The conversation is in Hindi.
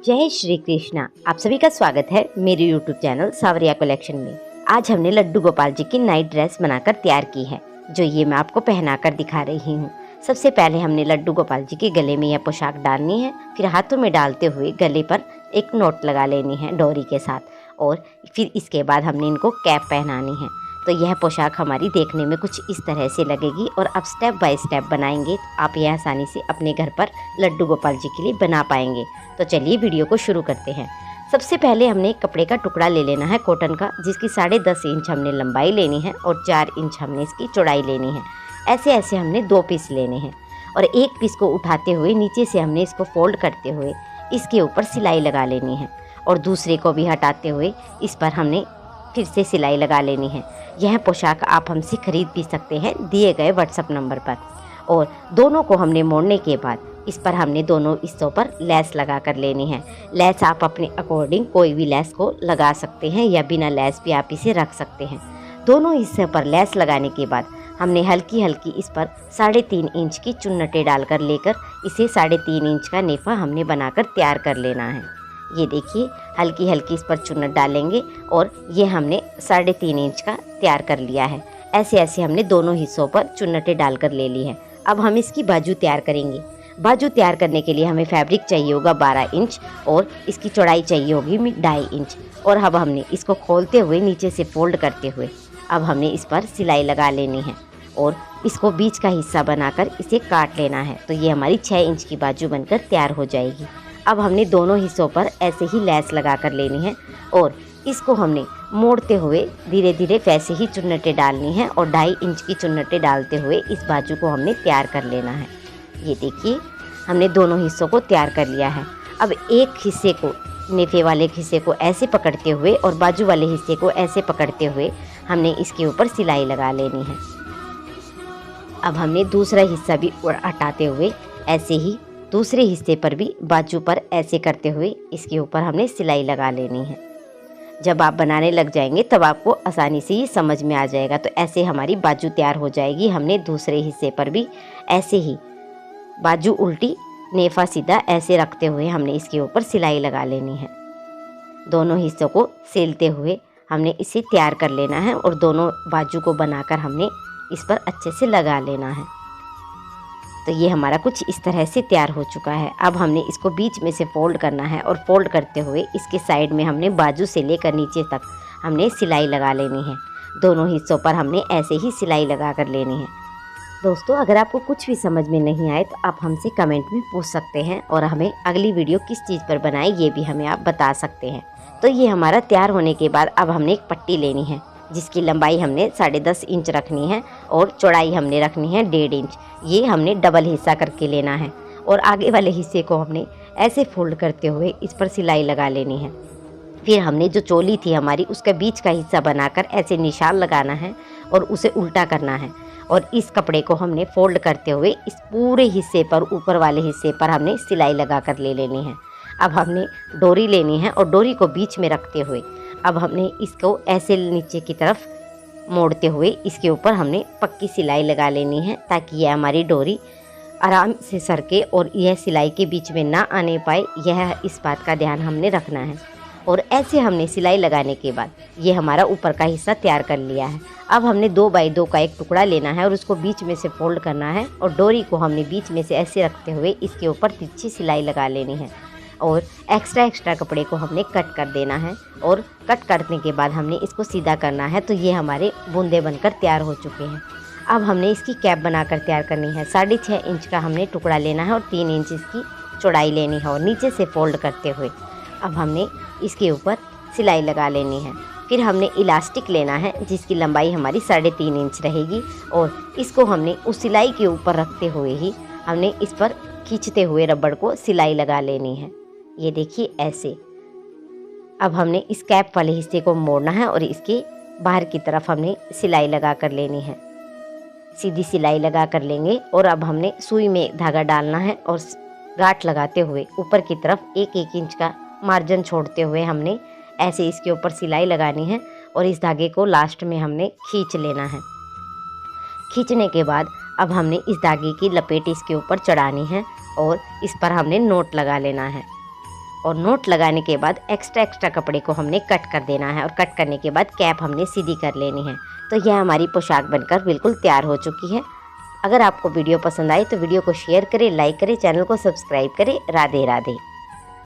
जय श्री कृष्णा। आप सभी का स्वागत है मेरे यूट्यूब चैनल सावरिया कलेक्शन में। आज हमने लड्डू गोपाल जी की नाइट ड्रेस बनाकर तैयार की है, जो ये मैं आपको पहनाकर दिखा रही हूँ। सबसे पहले हमने लड्डू गोपाल जी के गले में यह पोशाक डालनी है, फिर हाथों में डालते हुए गले पर एक नोट लगा लेनी है डोरी के साथ, और फिर इसके बाद हमने इनको कैप पहनानी है। तो यह पोशाक हमारी देखने में कुछ इस तरह से लगेगी, और अब स्टेप बाय स्टेप बनाएंगे तो आप यह आसानी से अपने घर पर लड्डू गोपाल जी के लिए बना पाएंगे। तो चलिए वीडियो को शुरू करते हैं। सबसे पहले हमने एक कपड़े का टुकड़ा ले लेना है कॉटन का, जिसकी 10.5 इंच हमने लंबाई लेनी है और 4 इंच हमने इसकी चौड़ाई लेनी है। ऐसे ऐसे हमने 2 पीस लेने हैं, और एक पीस को उठाते हुए नीचे से हमने इसको फोल्ड करते हुए इसके ऊपर सिलाई लगा लेनी है, और दूसरे को भी हटाते हुए इस पर हमने फिर से सिलाई लगा लेनी है। यह पोशाक आप हमसे खरीद भी सकते हैं दिए गए व्हाट्सएप नंबर पर। और दोनों को हमने मोड़ने के बाद इस पर हमने दोनों हिस्सों पर लेस लगा कर लेनी है। लेस आप अपने अकॉर्डिंग कोई भी लेस को लगा सकते हैं, या बिना लेस भी आप इसे रख सकते हैं। दोनों हिस्से पर लेस लगाने के बाद हमने हल्की हल्की इस पर 3.5 इंच की चुन्नटें डालकर लेकर इसे 3.5 इंच का नेफा हमने बनाकर तैयार कर लेना है। ये देखिए, हल्की हल्की इस पर चुन्नट डालेंगे, और ये हमने 3.5 इंच का तैयार कर लिया है। ऐसे ऐसे हमने दोनों हिस्सों पर चुन्नटें डालकर ले ली है। अब हम इसकी बाजू तैयार करेंगे। बाजू तैयार करने के लिए हमें फैब्रिक चाहिए होगा 12 इंच, और इसकी चौड़ाई चाहिए होगी 2.5 इंच। और अब हमने इसको खोलते हुए नीचे से फोल्ड करते हुए अब हमने इस पर सिलाई लगा लेनी है, और इसको बीच का हिस्सा बनाकर इसे काट लेना है। तो ये हमारी 6 इंच की बाजू बनकर तैयार हो जाएगी। अब हमने दोनों हिस्सों पर ऐसे ही लेस लगा कर लेनी है, और इसको हमने मोड़ते हुए धीरे धीरे वैसे ही चुन्नटें डालनी है, और 2.5 इंच की चुन्नटें डालते हुए इस बाजू को हमने तैयार कर लेना है। ये देखिए, हमने दोनों हिस्सों को तैयार कर लिया है। अब एक हिस्से को, नेफे वाले हिस्से को ऐसे पकड़ते हुए और बाजू वाले हिस्से को ऐसे पकड़ते हुए हमने इसके ऊपर सिलाई लगा लेनी है। अब हमने दूसरा हिस्सा भी हटाते हुए ऐसे ही दूसरे हिस्से पर भी बाजू पर ऐसे करते हुए इसके ऊपर हमने सिलाई लगा लेनी है। जब आप बनाने लग जाएंगे तब आपको आसानी से ये समझ में आ जाएगा। तो ऐसे हमारी बाजू तैयार हो जाएगी। हमने दूसरे हिस्से पर भी ऐसे ही बाजू उल्टी नेफा सीधा ऐसे रखते हुए हमने इसके ऊपर सिलाई लगा लेनी है। दोनों हिस्सों को सिलते हुए हमने इसे तैयार कर लेना है, और दोनों बाजू को बनाकर हमने इस पर अच्छे से लगा लेना है। तो ये हमारा कुछ इस तरह से तैयार हो चुका है। अब हमने इसको बीच में से फोल्ड करना है, और फोल्ड करते हुए इसके साइड में हमने बाजू से लेकर नीचे तक हमने सिलाई लगा लेनी है। दोनों हिस्सों पर हमने ऐसे ही सिलाई लगा कर लेनी है। दोस्तों, अगर आपको कुछ भी समझ में नहीं आए तो आप हमसे कमेंट में पूछ सकते हैं, और हमें अगली वीडियो किस चीज़ पर बनाए ये भी हमें आप बता सकते हैं। तो ये हमारा तैयार होने के बाद अब हमने एक पट्टी लेनी है, जिसकी लंबाई हमने 10.5 इंच रखनी है, और चौड़ाई हमने रखनी है 1.5 इंच। ये हमने डबल हिस्सा करके लेना है, और आगे वाले हिस्से को हमने ऐसे फोल्ड करते हुए इस पर सिलाई लगा लेनी है। फिर हमने जो चोली थी हमारी, उसका बीच का हिस्सा बनाकर ऐसे निशान लगाना है, और उसे उल्टा करना है, और इस कपड़े को हमने फोल्ड करते हुए इस पूरे हिस्से पर, ऊपर वाले हिस्से पर हमने सिलाई लगा कर ले लेनी है। अब हमने डोरी लेनी है, और डोरी को बीच में रखते हुए अब हमने इसको ऐसे नीचे की तरफ मोड़ते हुए इसके ऊपर हमने पक्की सिलाई लगा लेनी है, ताकि यह हमारी डोरी आराम से सरके और यह सिलाई के बीच में ना आने पाए। यह इस बात का ध्यान हमने रखना है। और ऐसे हमने सिलाई लगाने के बाद ये हमारा ऊपर का हिस्सा तैयार कर लिया है। अब हमने 2x2 का एक टुकड़ा लेना है, और उसको बीच में से फोल्ड करना है, और डोरी को हमने बीच में से ऐसे रखते हुए इसके ऊपर तिरछी सिलाई लगा लेनी है, और एक्स्ट्रा कपड़े को हमने कट कर देना है। और कट करने के बाद हमने इसको सीधा करना है। तो ये हमारे बूंदे बनकर तैयार हो चुके हैं। अब हमने इसकी कैप बनाकर तैयार करनी है। 6.5 इंच का हमने टुकड़ा लेना है, और 3 इंच इसकी चौड़ाई लेनी है, और नीचे से फोल्ड करते हुए अब हमने इसके ऊपर सिलाई लगा लेनी है। फिर हमने इलास्टिक लेना है, जिसकी लंबाई हमारी 3.5 इंच रहेगी, और इसको हमने उस सिलाई के ऊपर रखते हुए ही हमने इस पर खींचते हुए रबड़ को सिलाई लगा लेनी है। ये देखिए ऐसे। अब हमने इस कैप वाले हिस्से को मोड़ना है, और इसके बाहर की तरफ हमने सिलाई लगा कर लेनी है। सीधी सिलाई लगा कर लेंगे, और अब हमने सुई में धागा डालना है, और गांठ लगाते हुए ऊपर की तरफ 1-1 इंच का मार्जिन छोड़ते हुए हमने ऐसे इसके ऊपर सिलाई लगानी है, और इस धागे को लास्ट में हमने खींच लेना है। खींचने के बाद अब हमने इस धागे की लपेट इसके ऊपर चढ़ानी है, और इस पर हमने नोट लगा लेना है। और नोट लगाने के बाद एक्स्ट्रा कपड़े को हमने कट कर देना है और कट करने के बाद कैप हमने सीधी कर लेनी है। तो यह हमारी पोशाक बनकर बिल्कुल तैयार हो चुकी है। अगर आपको वीडियो पसंद आए तो वीडियो को शेयर करें, लाइक करें, चैनल को सब्सक्राइब करें। राधे राधे।